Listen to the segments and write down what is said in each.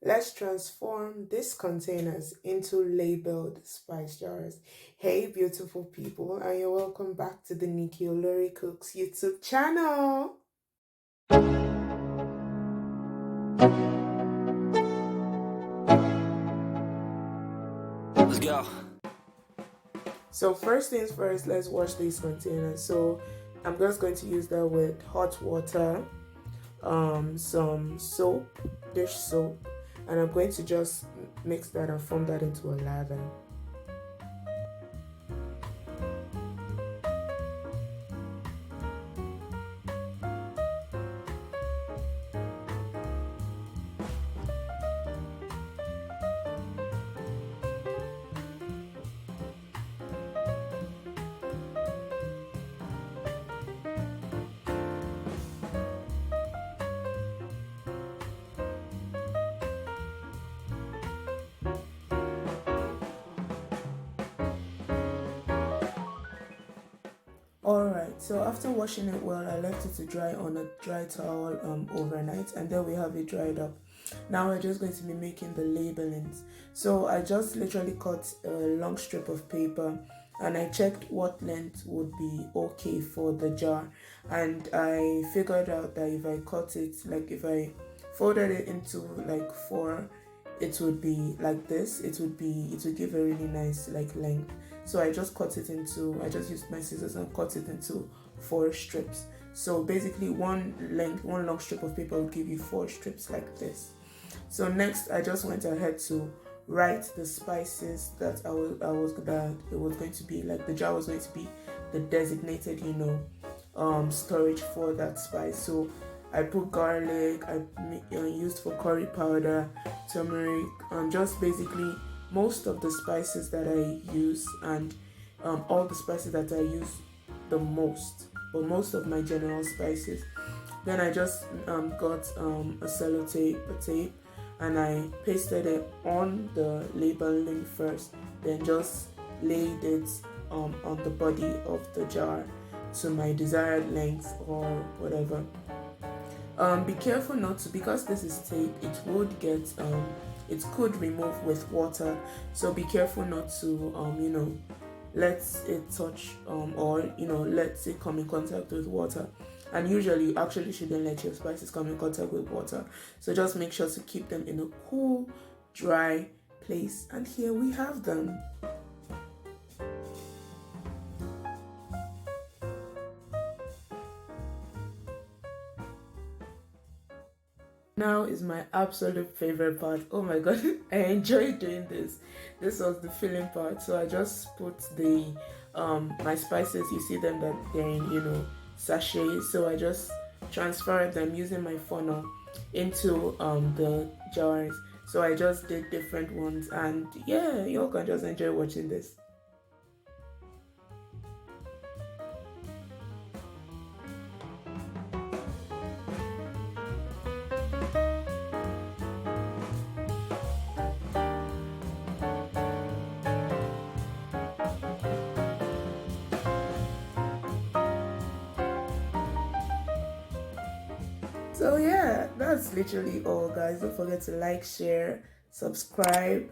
let's transform these containers into labeled spice jars. Hey, beautiful people, and you're welcome back to the Nikki Olori Cooks YouTube channel. Let's go. So first things first, let's wash these containers. So I'm just going to use that with hot water, some soap, dish soap, and I'm going to just mix that and form that into a lather. Alright, so after washing it well, I left it to dry on a dry towel overnight, and then we have it dried up. Now we're just going to be making the labelings. So I just literally cut a long strip of paper and I checked what length would be okay for the jar, and I figured out that if I cut it, like if I folded it into like four, it would be like this. It would give a really nice like length. So I just used my scissors and cut it into 4 strips. So basically one long strip of paper will give you 4 strips like this. So next I just went ahead to write the spices that it was going to be, like the jar was going to be the designated, storage for that spice. So I put garlic, I used for curry powder, turmeric, just basically most of the spices that I use, and all the spices that I use the most, but most of my general spices. Then I just got a sellotape, tape, and I pasted it on the labeling first, then just laid it on the body of the jar to my desired length or whatever. Be careful not to, because this is tape, it could remove with water, so be careful not to let it touch or let it come in contact with water. And usually you actually shouldn't let your spices come in contact with water, so just make sure to keep them in a cool, dry place. And here we have them. Now is my absolute favorite part. Oh my god, I enjoy doing this. This was the filling part. So I just put the my spices. You see them that they're in sachets. So I just transferred them using my funnel into the jars. So I just did different ones, and yeah, you all can just enjoy watching this. So yeah, that's literally all, guys. Don't forget to like, share, subscribe.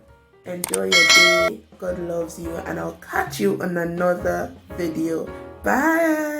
Enjoy your day. God loves you, and I'll catch you on another video. Bye.